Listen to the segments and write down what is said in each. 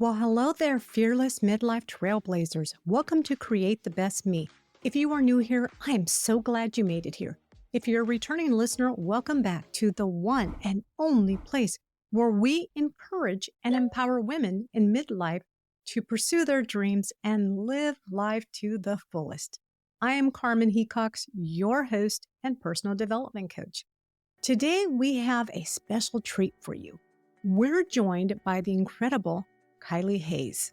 Well, hello there, fearless midlife trailblazers. Welcome to Create the Best Me. If you are new here, I am so glad you made it here. If you're a returning listener, welcome back to the one and only place where we encourage and empower women in midlife to pursue their dreams and live life to the fullest. I am Carmen Hecox, your host and personal development coach. Today, we have a special treat for you. We're joined by the incredible Kylie Hayes.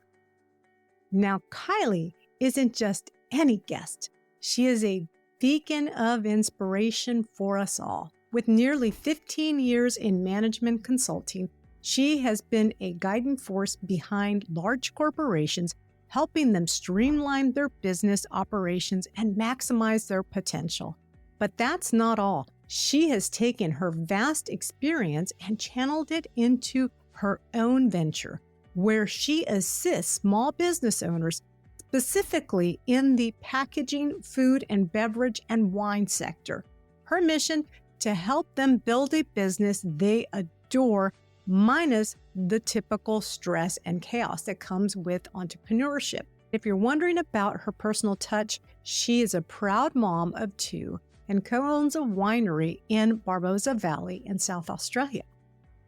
Now, Kylie isn't just any guest. She is a beacon of inspiration for us all. With nearly 15 years in management consulting, she has been a guiding force behind large corporations, helping them streamline their business operations and maximize their potential. But that's not all. She has taken her vast experience and channeled it into her own venture, where she assists small business owners, specifically in the packaging, food and beverage and wine sector. Her mission: to help them build a business they adore, minus the typical stress and chaos that comes with entrepreneurship. If you're wondering about her personal touch, she is a proud mom of two and co-owns a winery in Barbosa Valley in South Australia.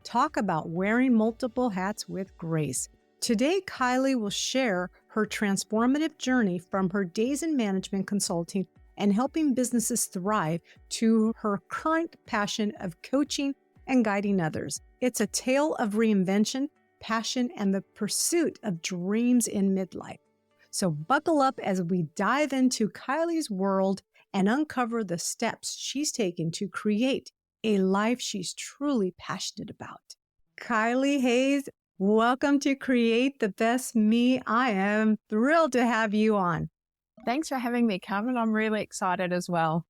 Talk about wearing multiple hats with grace. Today, Kylie will share her transformative journey from her days in management consulting and helping businesses thrive to her current passion of coaching and guiding others. It's a tale of reinvention, passion, and the pursuit of dreams in midlife. So buckle up as we dive into Kylie's world and uncover the steps she's taken to create a life she's truly passionate about. Kylie Hayes, welcome to Create the Best Me. I am thrilled to have you on. Thanks for having me, Carmen. I'm really excited as well.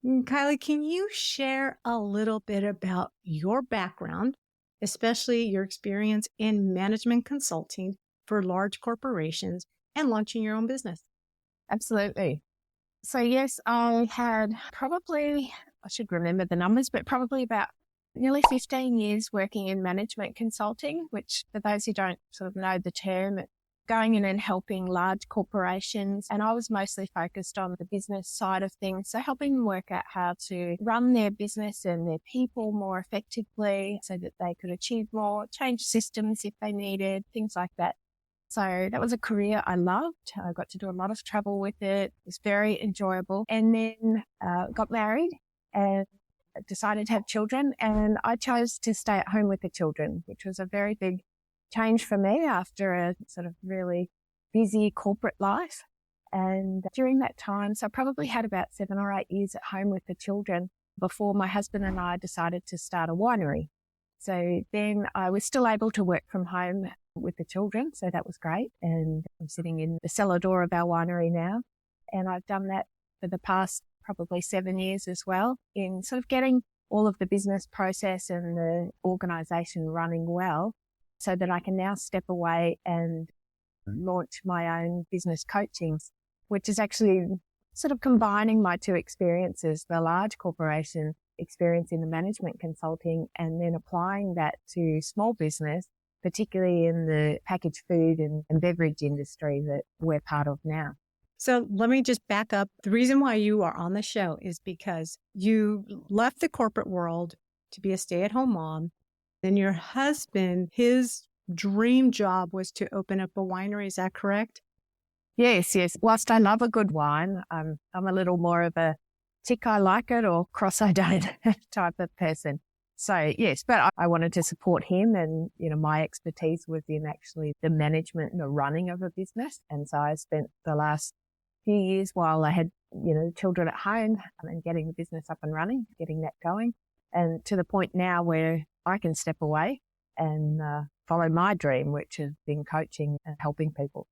Kylie, can you share a little bit about your background, especially your experience in management consulting for large corporations and launching your own business? Absolutely. So yes, I had probably, I should remember the numbers, but probably about nearly 15 years working in management consulting, which for those who don't sort of know the term, going in and helping large corporations. And I was mostly focused on the business side of things. So helping them work out how to run their business and their people more effectively so that they could achieve more, change systems if they needed, things like that. So that was a career I loved. I got to do a lot of travel with it. It was very enjoyable. And then got married and decided to have children. And I chose to stay at home with the children, which was a very big change for me after a sort of really busy corporate life. And during that time, so I probably had about 7 or 8 years at home with the children before my husband and I decided to start a winery. So then I was still able to work from home with the children. So that was great. And I'm sitting in the cellar door of our winery now. And I've done that for the past probably 7 years as well, in sort of getting all of the business process and the organization running well so that I can now step away and launch my own business coaching, which is actually sort of combining my two experiences, the large corporation experience in the management consulting and then applying that to small business, particularly in the packaged food and beverage industry that we're part of now. So let me just back up. The reason why you are on the show is because you left the corporate world to be a stay-at-home mom. Then your husband, his dream job was to open up a winery. Is that correct? Yes. Whilst I love a good wine, I'm a little more of a tick I like it or cross I don't type of person. So yes, but I wanted to support him and, my expertise was in actually the management and the running of a business. And so I spent the last few years while I had, children at home and getting the business up and running, getting that going. And to the point now where I can step away and follow my dream, which has been coaching and helping people.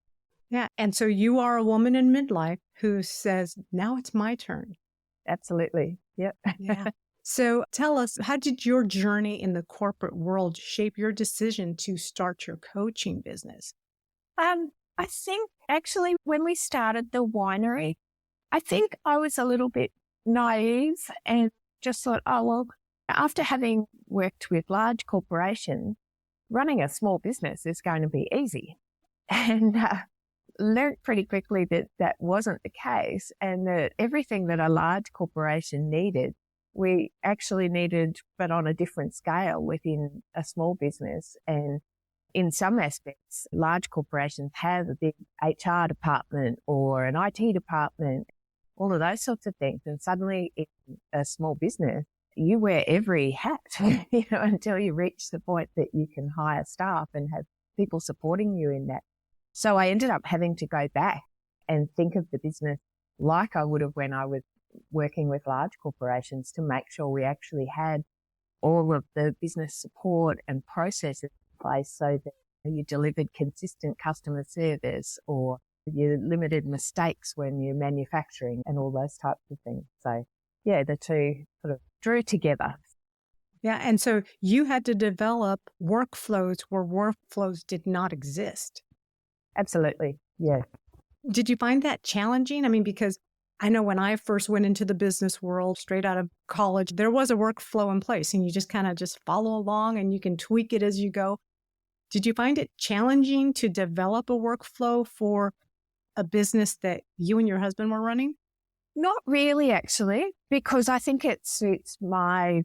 Yeah. And so you are a woman in midlife who says, now it's my turn. Absolutely. Yep. Yeah. So tell us, how did your journey in the corporate world shape your decision to start your coaching business? I think actually when we started the winery, I think I was a little bit naive and just thought, oh, well, after having worked with large corporations, running a small business is going to be easy. And learned pretty quickly that that wasn't the case, and that everything that a large corporation needed, we actually needed, but on a different scale within a small business. And in some aspects, large corporations have a big HR department or an IT department, all of those sorts of things. And suddenly in a small business, you wear every hat, until you reach the point that you can hire staff and have people supporting you in that. So I ended up having to go back and think of the business like I would have when I was working with large corporations, to make sure we actually had all of the business support and processes in place so that you delivered consistent customer service, or you limited mistakes when you're manufacturing, and all those types of things. So yeah, the two sort of drew together. Yeah. And so you had to develop workflows where workflows did not exist. Absolutely. Yeah. Did you find that challenging? I mean, because I know when I first went into the business world straight out of college, there was a workflow in place, and you just kind of just follow along and you can tweak it as you go. Did you find it challenging to develop a workflow for a business that you and your husband were running? Not really, actually, because I think it suits my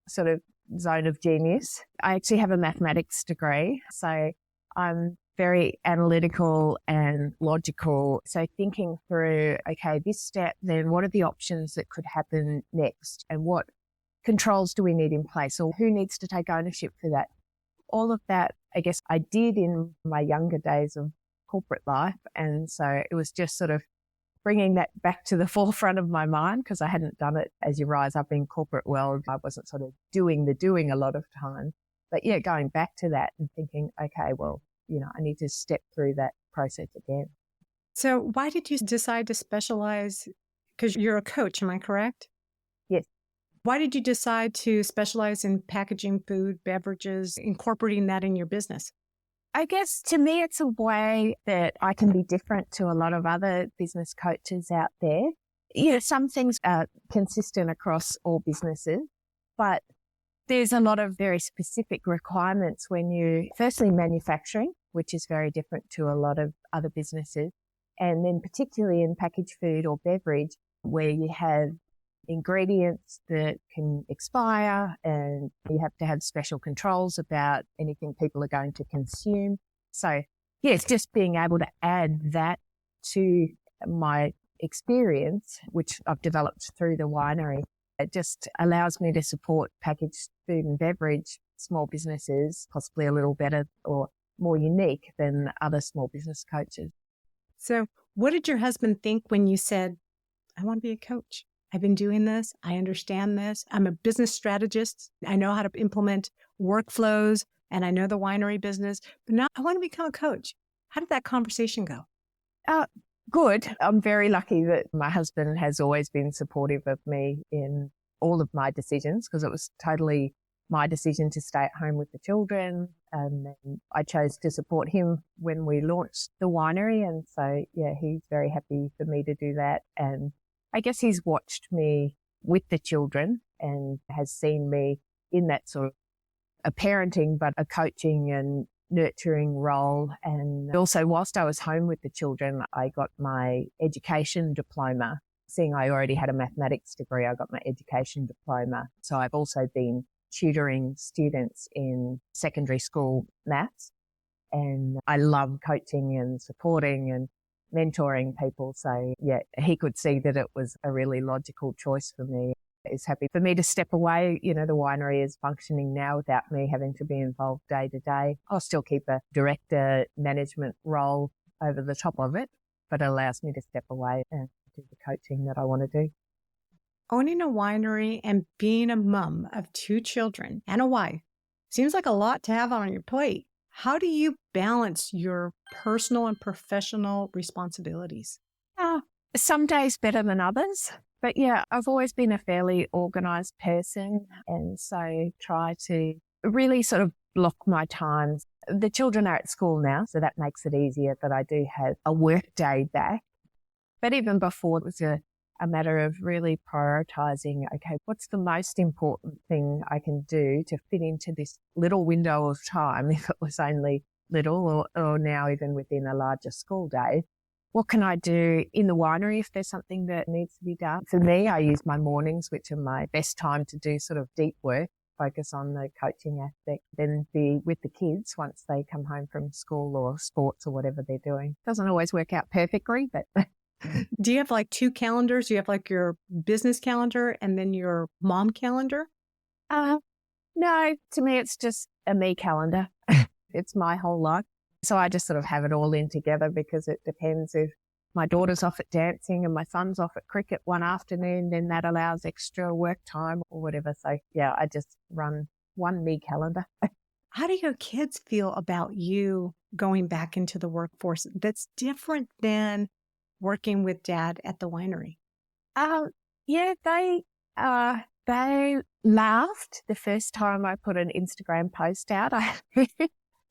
sort of zone of genius. I actually have a mathematics degree, so I'm very analytical and logical. So thinking through, okay, this step, then what are the options that could happen next? And what controls do we need in place? Or who needs to take ownership for that? All of that, I guess I did in my younger days of corporate life. And so it was just sort of bringing that back to the forefront of my mind, because I hadn't done it as you rise up in corporate world. I wasn't sort of doing a lot of time. But yeah, going back to that and thinking, okay, well, I need to step through that process again. So why did you decide to specialize? Because you're a coach, am I correct? Yes. Why did you decide to specialize in packaging food, beverages, incorporating that in your business? I guess to me, it's a way that I can be different to a lot of other business coaches out there. Some things are consistent across all businesses, but there's a lot of very specific requirements when you, firstly, manufacturing, which is very different to a lot of other businesses. And then particularly in packaged food or beverage, where you have ingredients that can expire, and you have to have special controls about anything people are going to consume. So yes, just being able to add that to my experience, which I've developed through the winery, it just allows me to support packaged food and beverage small businesses possibly a little better or more unique than other small business coaches. So what did your husband think when you said, I want to be a coach? I've been doing this. I understand this. I'm a business strategist. I know how to implement workflows, and I know the winery business, but now I want to become a coach. How did that conversation go? Good. I'm very lucky that my husband has always been supportive of me in all of my decisions, because it was totally my decision to stay at home with the children. And then I chose to support him when we launched the winery. And so, yeah, he's very happy for me to do that. And I guess he's watched me with the children and has seen me in that sort of a parenting, but a coaching and nurturing role. And also, whilst I was home with the children, I got my education diploma. Seeing I already had a mathematics degree, I got my education diploma. So I've also been tutoring students in secondary school maths. And I love coaching and supporting and mentoring people. So yeah, he could see that it was a really logical choice for me. He's happy for me to step away. The winery is functioning now without me having to be involved day to day. I'll still keep a director management role over the top of it, but it allows me to step away and do the coaching that I want to do. Owning a winery and being a mom of 2 children and a wife seems like a lot to have on your plate. How do you balance your personal and professional responsibilities? Some days better than others. But yeah, I've always been a fairly organised person, and so try to really sort of block my times. The children are at school now, so that makes it easier, but I do have a work day back. But even before, it was a a matter of really prioritizing, okay, what's the most important thing I can do to fit into this little window of time, if it was only little or now even within a larger school day? What can I do in the winery if there's something that needs to be done? For me, I use my mornings, which are my best time to do sort of deep work, focus on the coaching aspect, then be with the kids once they come home from school or sports or whatever they're doing. Doesn't always work out perfectly, but... Do you have like two calendars? Do you have like your business calendar and then your mom calendar? No, to me, it's just a me calendar. It's my whole life. So I just sort of have it all in together because it depends if my daughter's off at dancing and my son's off at cricket one afternoon, then that allows extra work time or whatever. So yeah, I just run one me calendar. How do your kids feel about you going back into the workforce that's different than working with dad at the winery? Yeah, they laughed the first time I put an Instagram post out.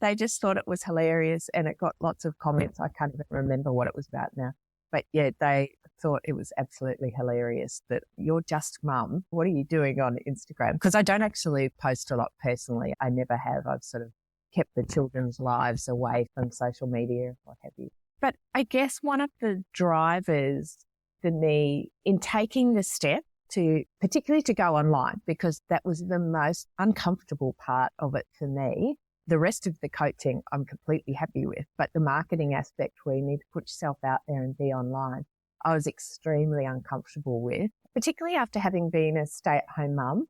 They just thought it was hilarious and it got lots of comments. I can't even remember what it was about now. But yeah, they thought it was absolutely hilarious that you're just mum. What are you doing on Instagram? Because I don't actually post a lot personally. I never have. I've sort of kept the children's lives away from social media, what have you. But I guess one of the drivers for me in taking the step to, particularly to go online, because that was the most uncomfortable part of it for me. The rest of the coaching I'm completely happy with, but the marketing aspect where you need to put yourself out there and be online, I was extremely uncomfortable with, particularly after having been a stay-at-home mum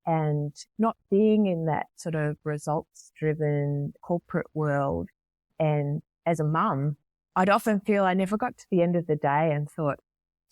and not being in that sort of results-driven corporate world. And as a mum, I'd often feel I never got to the end of the day and thought,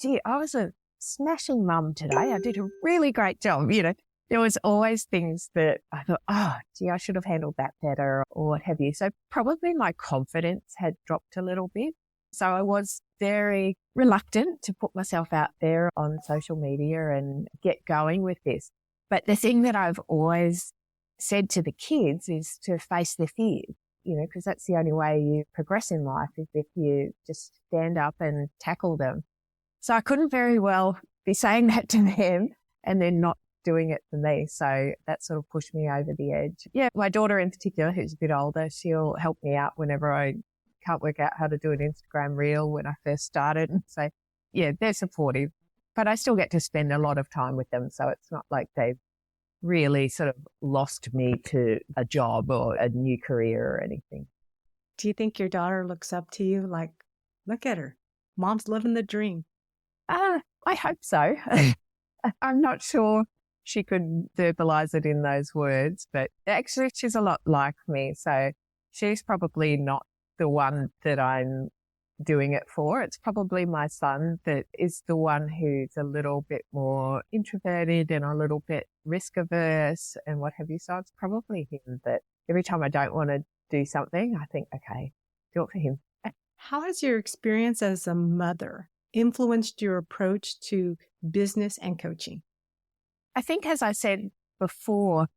gee, I was a smashing mum today. I did a really great job. You know, there was always things that I thought, oh, gee, I should have handled that better or what have you. So probably my confidence had dropped a little bit. So I was very reluctant to put myself out there on social media and get going with this. But the thing that I've always said to the kids is to face their fears, you know, because that's the only way you progress in life is if you just stand up and tackle them. So I couldn't very well be saying that to them and then not doing it for me. So that sort of pushed me over the edge. Yeah, my daughter in particular, who's a bit older, she'll help me out whenever I can't work out how to do an Instagram reel when I first started. So yeah, they're supportive, but I still get to spend a lot of time with them. So it's not like they've really sort of lost me to a job or a new career or anything. Do you think your daughter looks up to you like, look at her, mom's living the dream? I hope so. I'm not sure she could verbalize it in those words, but actually she's a lot like me. So she's probably not the one that I'm doing it for. It's probably my son that is the one who's a little bit more introverted and a little bit risk averse and what have you. So it's probably him that every time I don't want to do something, I think, okay, do it for him. How has your experience as a mother influenced your approach to business and coaching? I think, as I said before,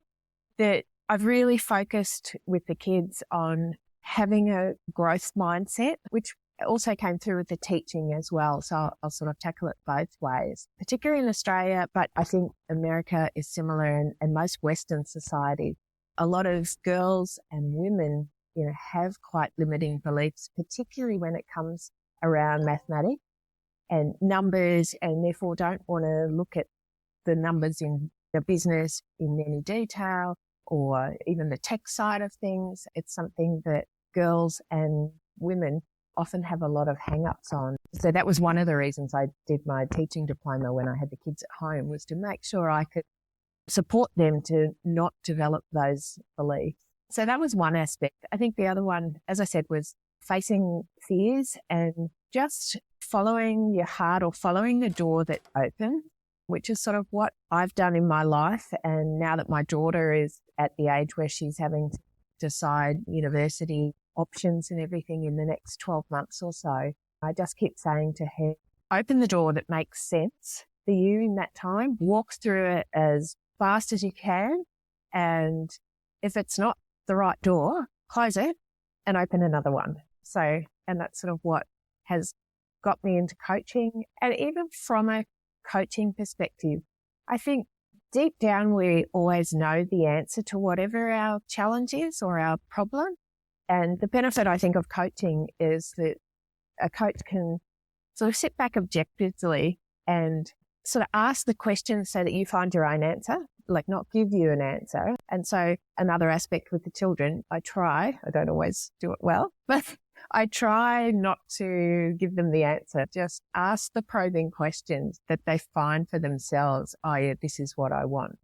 that I've really focused with the kids on having a growth mindset, which also came through with the teaching as well. So I'll sort of tackle it both ways, particularly in Australia, but I think America is similar and most Western societies. A lot of girls and women, you know, have quite limiting beliefs, particularly when it comes around mathematics and numbers, and therefore don't want to look at the numbers in the business in any detail or even the tech side of things. It's something that girls and women often have a lot of hang-ups on. So that was one of the reasons I did my teaching diploma when I had the kids at home, was to make sure I could support them to not develop those beliefs. So that was one aspect. I think the other one, as I said, was facing fears and just following your heart or following the door that opens, which is sort of what I've done in my life. And now that my daughter is at the age where she's having to decide university options and everything in the next 12 months or so, I just keep saying to her, open the door that makes sense for you in that time, walk through it as fast as you can. And if it's not the right door, close it and open another one. So, and that's sort of what has got me into coaching. And even from a coaching perspective, I think deep down we always know the answer to whatever our challenge is or our problem. And the benefit, I think, of coaching is that a coach can sort of sit back objectively and sort of ask the question so that you find your own answer, like not give you an answer. And so another aspect with the children, I don't always do it well, but I try not to give them the answer, just ask the probing questions that they find for themselves. Oh yeah, this is what I want.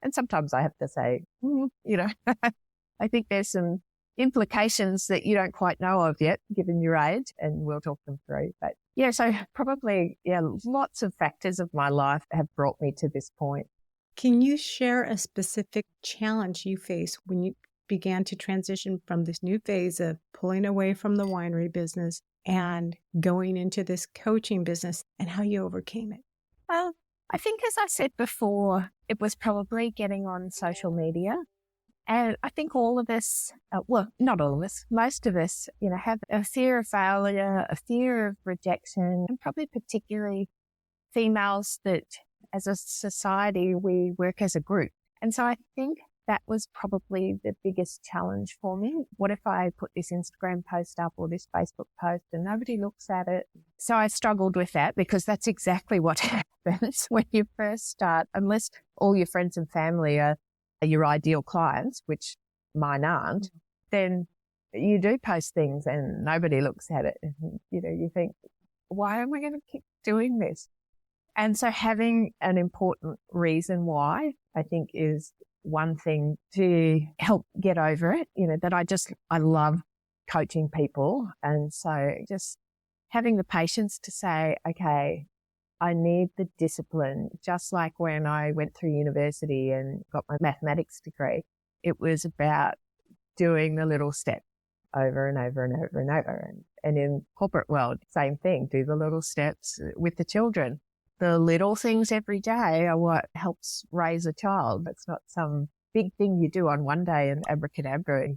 And sometimes I have to say, I think there's some implications that you don't quite know of yet, given your age, and we'll talk them through. But yeah, so probably, lots of factors of my life have brought me to this point. Can you share a specific challenge you faced when you began to transition from this new phase of pulling away from the winery business and going into this coaching business, and how you overcame it? Well, I think, as I said before, it was probably getting on social media. And I think all of us, not all of us, most of us, have a fear of failure, a fear of rejection, and probably particularly females that as a society, we work as a group. And so I think that was probably the biggest challenge for me. What if I put this Instagram post up or this Facebook post and nobody looks at it? So I struggled with that, because that's exactly what happens when you first start, unless all your friends and family are your ideal clients, which mine aren't, then you do post things and nobody looks at it. And, you think, why am I going to keep doing this? And so having an important reason why, I think, is one thing to help get over it, that I love coaching people. And so just having the patience to say, okay, I need the discipline. Just like when I went through university and got my mathematics degree, it was about doing the little steps over and over and over and over. And in corporate world, same thing, do the little steps with the children. The little things every day are what helps raise a child. It's not some big thing you do on one day and abracadabra,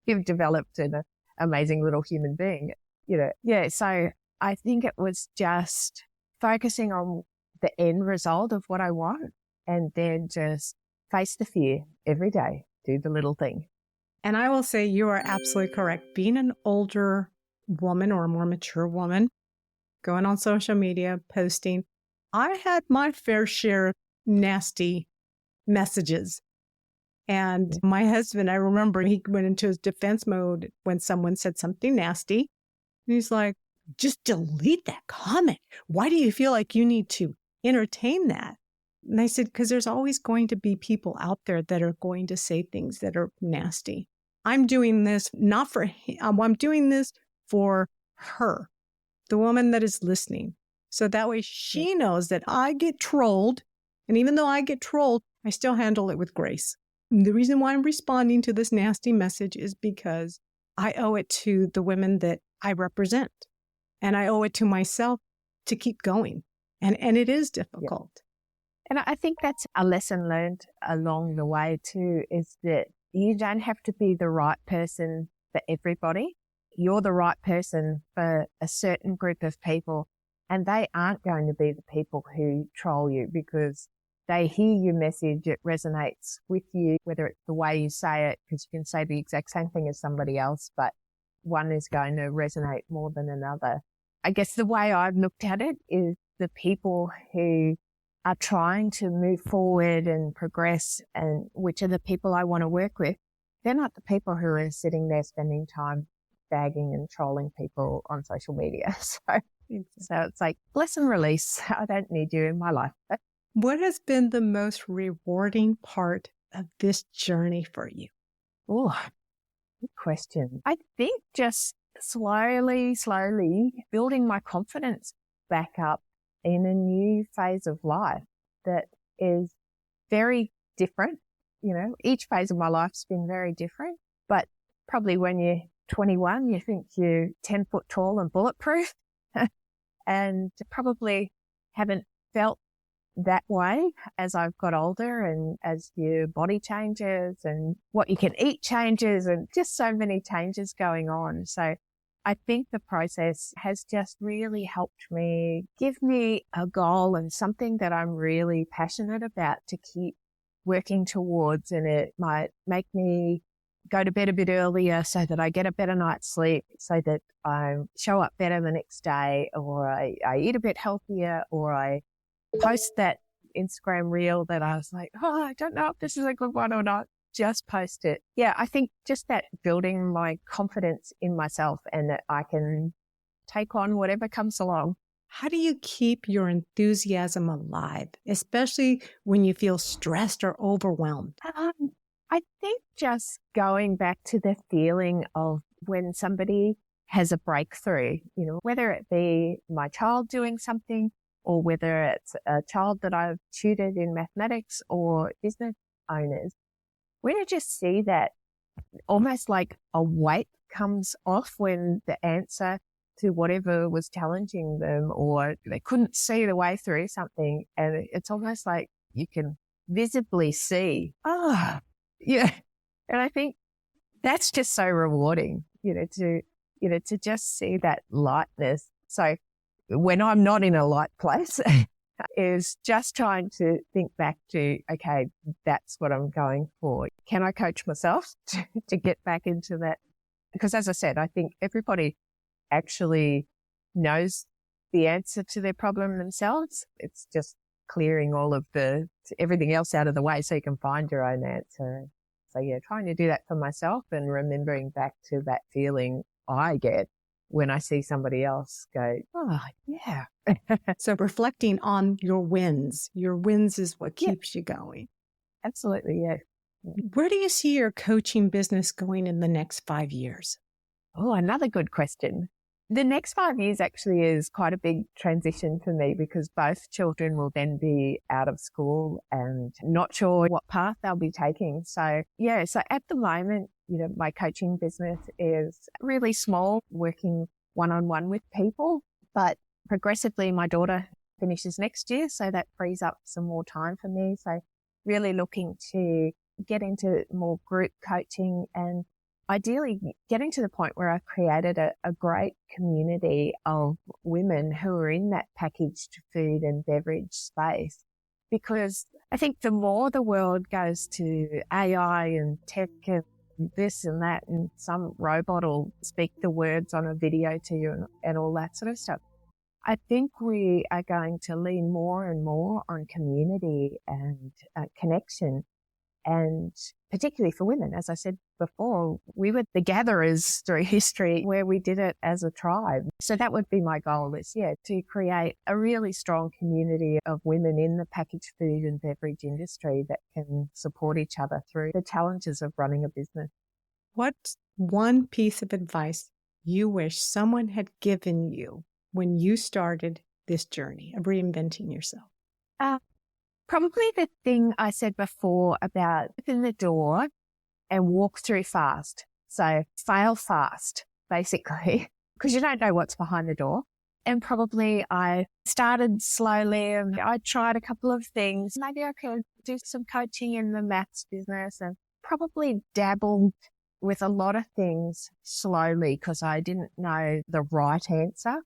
you've developed an amazing little human being. So I think it was just focusing on the end result of what I want, and then just face the fear every day, do the little thing. And I will say you are absolutely correct. Being an older woman or a more mature woman, going on social media, posting, I had my fair share of nasty messages. And my husband, I remember he went into his defense mode when someone said something nasty. And he's like, just delete that comment. Why do you feel like you need to entertain that? And I said, because there's always going to be people out there that are going to say things that are nasty. I'm doing this not for him. I'm doing this for her, the woman that is listening. So that way she knows that I get trolled. And even though I get trolled, I still handle it with grace. And the reason why I'm responding to this nasty message is because I owe it to the women that I represent. And I owe it to myself to keep going. And it is difficult. Yeah. And I think that's a lesson learned along the way too, is that you don't have to be the right person for everybody. You're the right person for a certain group of people, and they aren't going to be the people who troll you because they hear your message, it resonates with you, whether it's the way you say it, because you can say the exact same thing as somebody else, but one is going to resonate more than another. I guess the way I've looked at it is the people who are trying to move forward and progress, and which are the people I want to work with, they're not the people who are sitting there spending time bagging and trolling people on social media. So it's like, bless and release. I don't need you in my life. What has been the most rewarding part of this journey for you? Oh, good question. I think just slowly building my confidence back up in a new phase of life that is very different. Each phase of my life's been very different, but probably when you're 21, you think you're 10 foot tall and bulletproof and probably haven't felt that way as I've got older and as your body changes and what you can eat changes and just so many changes going on. So I think the process has just really helped me give me a goal and something that I'm really passionate about to keep working towards. And it might make me go to bed a bit earlier so that I get a better night's sleep, so that I show up better the next day, or I eat a bit healthier, or I post that Instagram reel that I was like, oh, I don't know if this is a good one or not. Just post it. Yeah, I think just that building my confidence in myself and that I can take on whatever comes along. How do you keep your enthusiasm alive, especially when you feel stressed or overwhelmed? I think just going back to the feeling of when somebody has a breakthrough, whether it be my child doing something or whether it's a child that I've tutored in mathematics or business owners, when I just see that almost like a weight comes off when the answer to whatever was challenging them, or they couldn't see the way through something, and it's almost like you can visibly see, yeah. And I think that's just so rewarding, to just see that lightness. So when I'm not in a light place, is just trying to think back to, okay, that's what I'm going for. Can I coach myself to get back into that? Because as I said, I think everybody actually knows the answer to their problem themselves. It's just clearing all of everything else out of the way so you can find your own answer. So yeah, trying to do that for myself and remembering back to that feeling I get when I see somebody else go, oh, yeah. So reflecting on your wins is what keeps you going. Absolutely, yeah. Where do you see your coaching business going in the next 5 years? Oh, another good question. The next 5 years actually is quite a big transition for me because both children will then be out of school and not sure what path they'll be taking. So yeah, so at the moment, my coaching business is really small, working one-on-one with people, but progressively my daughter finishes next year, so that frees up some more time for me. So really looking to get into more group coaching and ideally getting to the point where I've created a great community of women who are in that packaged food and beverage space. Because I think the more the world goes to AI and tech and this and that, and some robot will speak the words on a video to you and all that sort of stuff, I think we are going to lean more and more on community and connection. And particularly for women, as I said before, we were the gatherers through history where we did it as a tribe. So that would be my goal is, to create a really strong community of women in the packaged food and beverage industry that can support each other through the challenges of running a business. What's one piece of advice you wish someone had given you when you started this journey of reinventing yourself? Probably the thing I said before about open the door and walk through fast. So fail fast, basically, because you don't know what's behind the door. And probably I started slowly and I tried a couple of things. Maybe I could do some coaching in the maths business and probably dabbled with a lot of things slowly because I didn't know the right answer.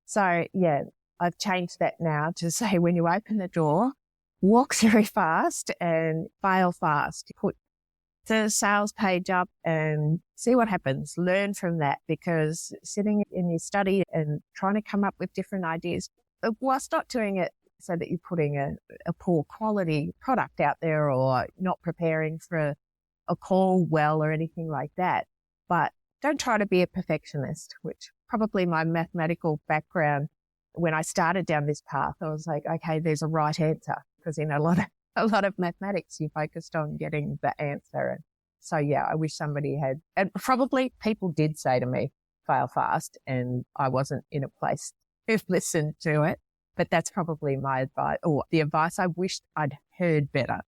So yeah, I've changed that now to say when you open the door, walk very fast and fail fast. Put the sales page up and see what happens. Learn from that, because sitting in your study and trying to come up with different ideas, whilst not doing it so that you're putting a poor quality product out there or not preparing for a call well or anything like that. But don't try to be a perfectionist, which probably my mathematical background, when I started down this path, I was like, okay, there's a right answer. Because in a lot of mathematics, you focused on getting the answer. And so, yeah, I wish somebody had, and probably people did say to me, fail fast, and I wasn't in a place to listen to it. But that's probably my advice, or the advice I wished I'd heard better.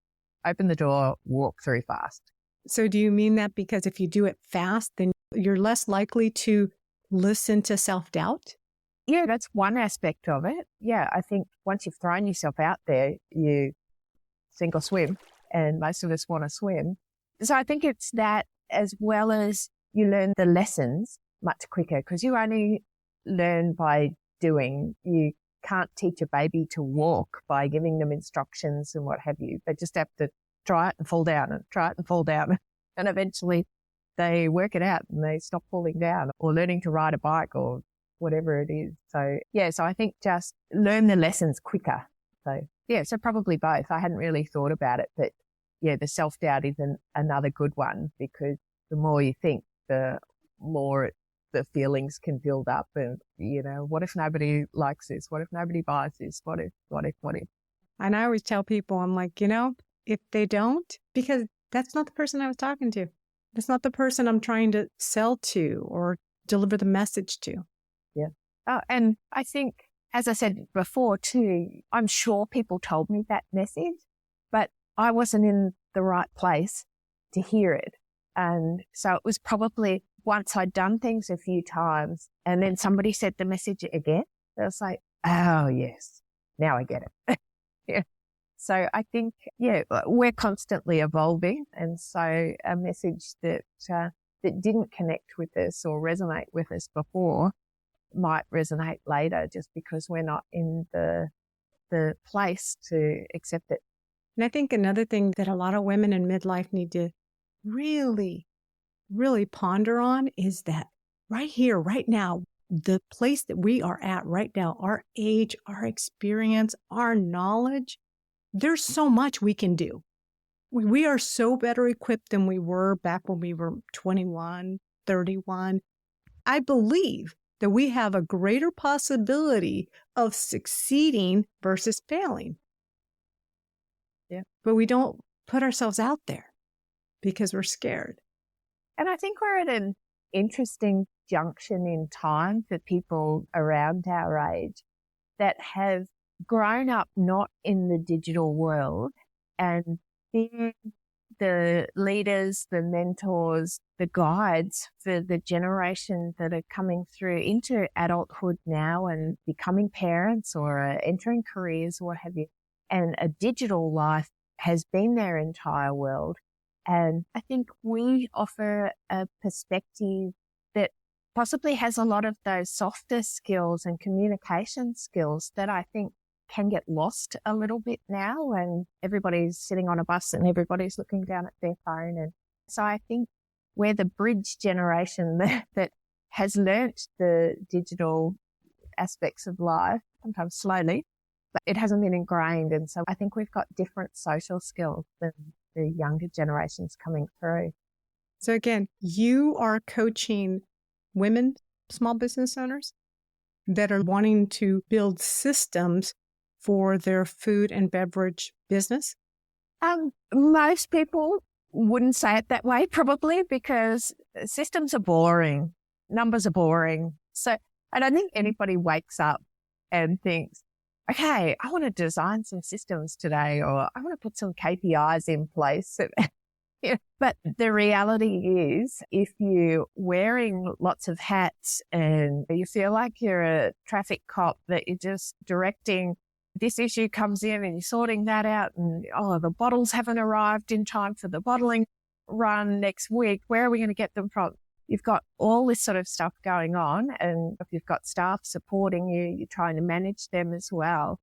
Open the door, walk through fast. So do you mean that because if you do it fast, then you're less likely to listen to self-doubt? Yeah, that's one aspect of it. Yeah, I think once you've thrown yourself out there, you sink or swim, and most of us want to swim. So I think it's that, as well as you learn the lessons much quicker because you only learn by doing. You can't teach a baby to walk by giving them instructions and what have you. They just have to try it and fall down and try it and fall down. And eventually they work it out and they stop falling down or learning to ride a bike or whatever it is. So so I think just learn the lessons quicker. So probably both. I hadn't really thought about it, but the self-doubt is another good one because the more you think, the more the feelings can build up and, what if nobody likes this? What if nobody buys this? What if? And I always tell people, I'm like, if they don't, because that's not the person I was talking to. That's not the person I'm trying to sell to or deliver the message to. Yeah. Oh, and I think, as I said before too, I'm sure people told me that message, but I wasn't in the right place to hear it. And so it was probably once I'd done things a few times and then somebody said the message again, I was like, oh yes, now I get it. Yeah. So I think, we're constantly evolving. And so a message that didn't connect with us or resonate with us before might resonate later just because we're not in the place to accept it. And I think another thing that a lot of women in midlife need to really, really ponder on is that right here, right now, the place that we are at right now, our age, our experience, our knowledge, there's so much we can do. We are so better equipped than we were back when we were 21, 31. I believe that we have a greater possibility of succeeding versus failing. Yeah. But we don't put ourselves out there because we're scared. And I think we're at an interesting junction in time for people around our age that have grown up not in the digital world and been the leaders, the mentors, the guides for the generation that are coming through into adulthood now and becoming parents or entering careers or what have you. And a digital life has been their entire world. And I think we offer a perspective that possibly has a lot of those softer skills and communication skills that I think can get lost a little bit now when everybody's sitting on a bus and everybody's looking down at their phone. And so I think we're the bridge generation that has learnt the digital aspects of life, sometimes slowly, but it hasn't been ingrained. And so I think we've got different social skills than the younger generations coming through. So again, you are coaching women, small business owners that are wanting to build systems for their food and beverage business? Most people wouldn't say it that way, probably, because systems are boring. Numbers are boring. So I don't think anybody wakes up and thinks, okay, I want to design some systems today, or I want to put some KPIs in place. But the reality is, if you're wearing lots of hats and you feel like you're a traffic cop, that you're just directing this issue comes in and you're sorting that out and, the bottles haven't arrived in time for the bottling run next week. Where are we going to get them from? You've got all this sort of stuff going on, and if you've got staff supporting you, you're trying to manage them as well.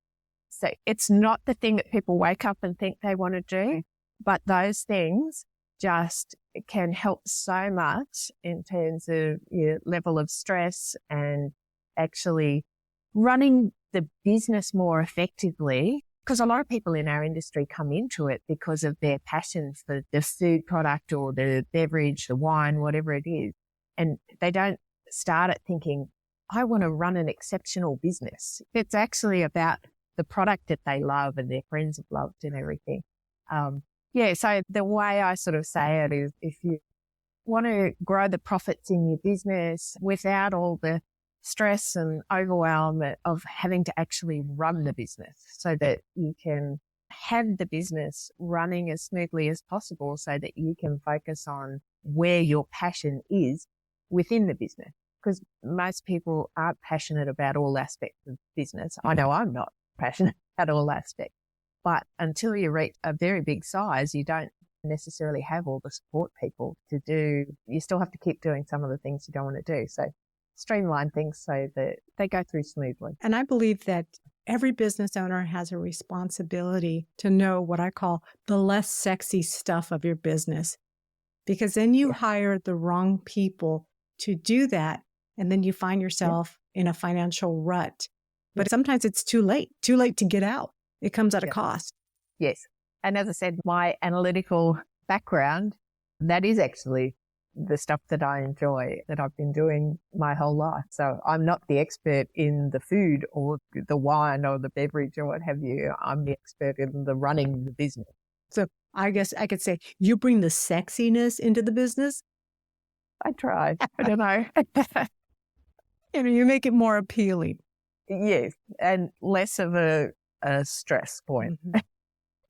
So it's not the thing that people wake up and think they want to do, but those things just can help so much in terms of your level of stress and actually running the business more effectively, because a lot of people in our industry come into it because of their passion for the food product or the beverage, the wine, whatever it is. And they don't start it thinking, I want to run an exceptional business. It's actually about the product that they love and their friends have loved and everything. So the way I sort of say it is, if you want to grow the profits in your business without all the stress and overwhelm of having to actually run the business, so that you can have the business running as smoothly as possible, so that you can focus on where your passion is within the business. Because most people aren't passionate about all aspects of business. I know I'm not passionate about all aspects, but until you reach a very big size, you don't necessarily have all the support people to do. You still have to keep doing some of the things you don't want to do. So streamline things so that they go through smoothly. And I believe that every business owner has a responsibility to know what I call the less sexy stuff of your business, because then you hire the wrong people to do that. And then you find yourself in a financial rut. But sometimes it's too late to get out. It comes at a cost. Yes. And as I said, my analytical background, that is actually the stuff that I enjoy, that I've been doing my whole life. So I'm not the expert in the food or the wine or the beverage or what have you. I'm the expert in the running the business. So I guess I could say you bring the sexiness into the business. I try. I don't know. You make it more appealing. Yes. And less of a stress point. Mm-hmm.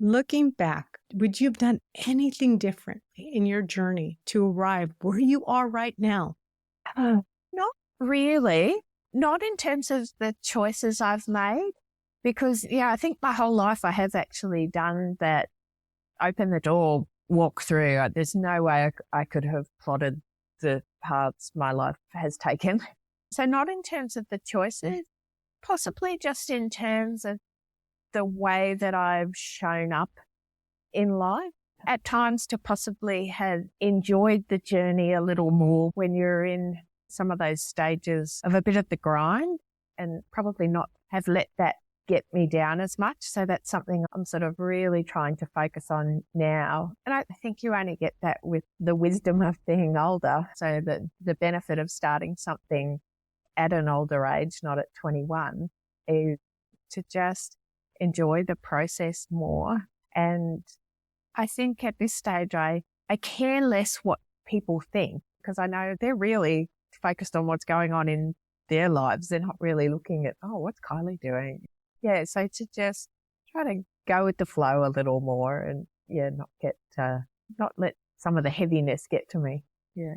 Looking back, would you have done anything differently in your journey to arrive where you are right now? Not really. Not in terms of the choices I've made, because, I think my whole life I have actually done that open the door, walk through. There's no way I could have plotted the paths my life has taken. So not in terms of the choices, possibly just in terms of the way that I've shown up in life. At times to possibly have enjoyed the journey a little more when you're in some of those stages of a bit of the grind, and probably not have let that get me down as much. So that's something I'm sort of really trying to focus on now. And I think you only get that with the wisdom of being older. So that the benefit of starting something at an older age, not at 21, is to just enjoy the process more. And I think at this stage, I care less what people think, because I know they're really focused on what's going on in their lives. They're not really looking at, what's Kylie doing? Yeah, so to just try to go with the flow a little more and, not let some of the heaviness get to me. Yeah.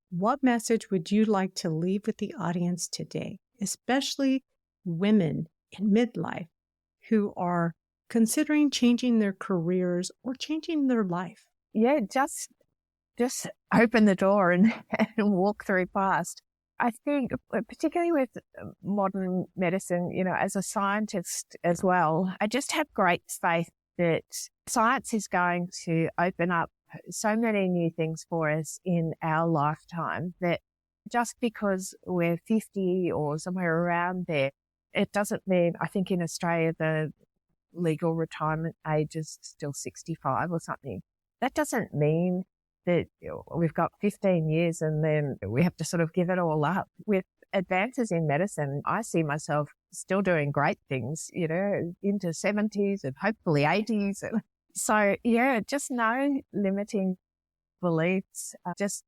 What message would you like to leave with the audience today, especially women in midlife who are considering changing their careers or changing their life? Yeah, just open the door and walk through past. I think particularly with modern medicine, as a scientist as well, I just have great faith that science is going to open up so many new things for us in our lifetime, that just because we're 50 or somewhere around there, it doesn't mean, I think in Australia, the legal retirement age is still 65 or something. That doesn't mean that we've got 15 years and then we have to sort of give it all up. With advances in medicine, I see myself still doing great things, into 70s and hopefully 80s. So, just no limiting beliefs. Just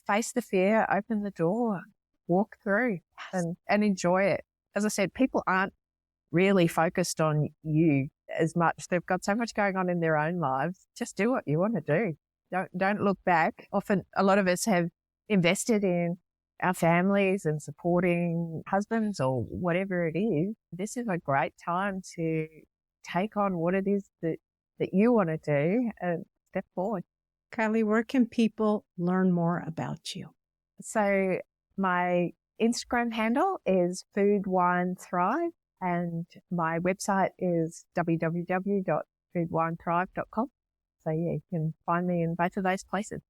face the fear, open the door, walk through and enjoy it. As I said, people aren't really focused on you as much. They've got so much going on in their own lives. Just do what you want to do. Don't look back. Often a lot of us have invested in our families and supporting husbands or whatever it is. This is a great time to take on what it is that you want to do and step forward. Kylie, where can people learn more about you? So my Instagram handle is Food Wine Thrive, and my website is www.foodwinethrive.com. So you can find me in both of those places.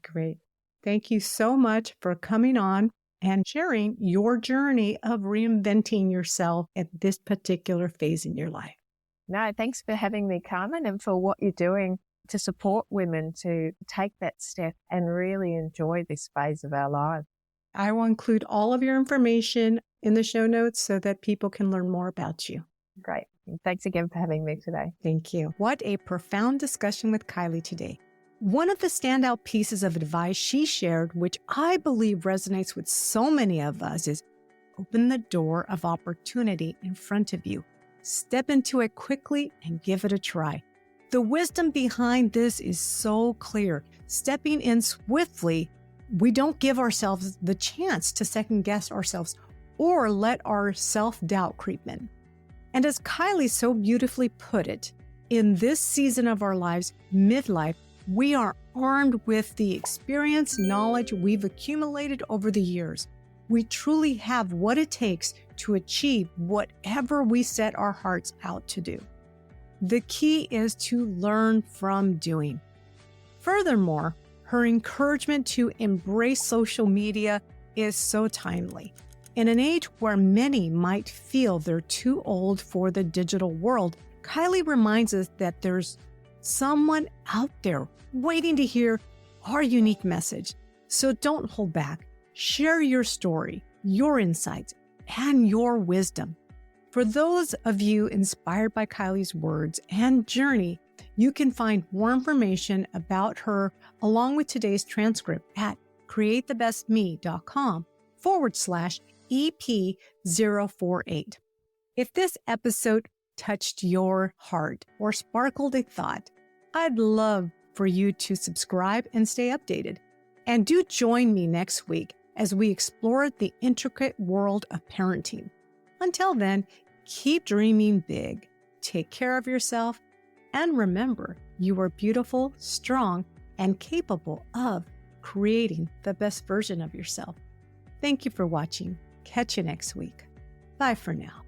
Great. Thank you so much for coming on and sharing your journey of reinventing yourself at this particular phase in your life. No, thanks for having me, Carmen, and for what you're doing to support women to take that step and really enjoy this phase of our lives. I will include all of your information in the show notes so that people can learn more about you. Great. Thanks again for having me today. Thank you. What a profound discussion with Kylie today. One of the standout pieces of advice she shared, which I believe resonates with so many of us, is open the door of opportunity in front of you. Step into it quickly and give it a try. The wisdom behind this is so clear. Stepping in swiftly, we don't give ourselves the chance to second guess ourselves or let our self-doubt creep in. And as Kylie so beautifully put it, In this season of our lives, midlife, we are armed with the experience, knowledge we've accumulated over the years. We truly have what it takes to achieve whatever we set our hearts out to do. The key is to learn from doing. Furthermore, her encouragement to embrace social media is so timely. In an age where many might feel they're too old for the digital world, Kylie reminds us that there's someone out there waiting to hear our unique message. So don't hold back. Share your story, your insights, and your wisdom. For those of you inspired by Kylie's words and journey, you can find more information about her along with today's transcript at createthebestme.com/EP048. If this episode touched your heart or sparkled a thought, I'd love for you to subscribe and stay updated. And do join me next week as we explore the intricate world of parenting. Until then, keep dreaming big, take care of yourself, and remember, you are beautiful, strong, and capable of creating the best version of yourself. Thank you for watching. Catch you next week. Bye for now.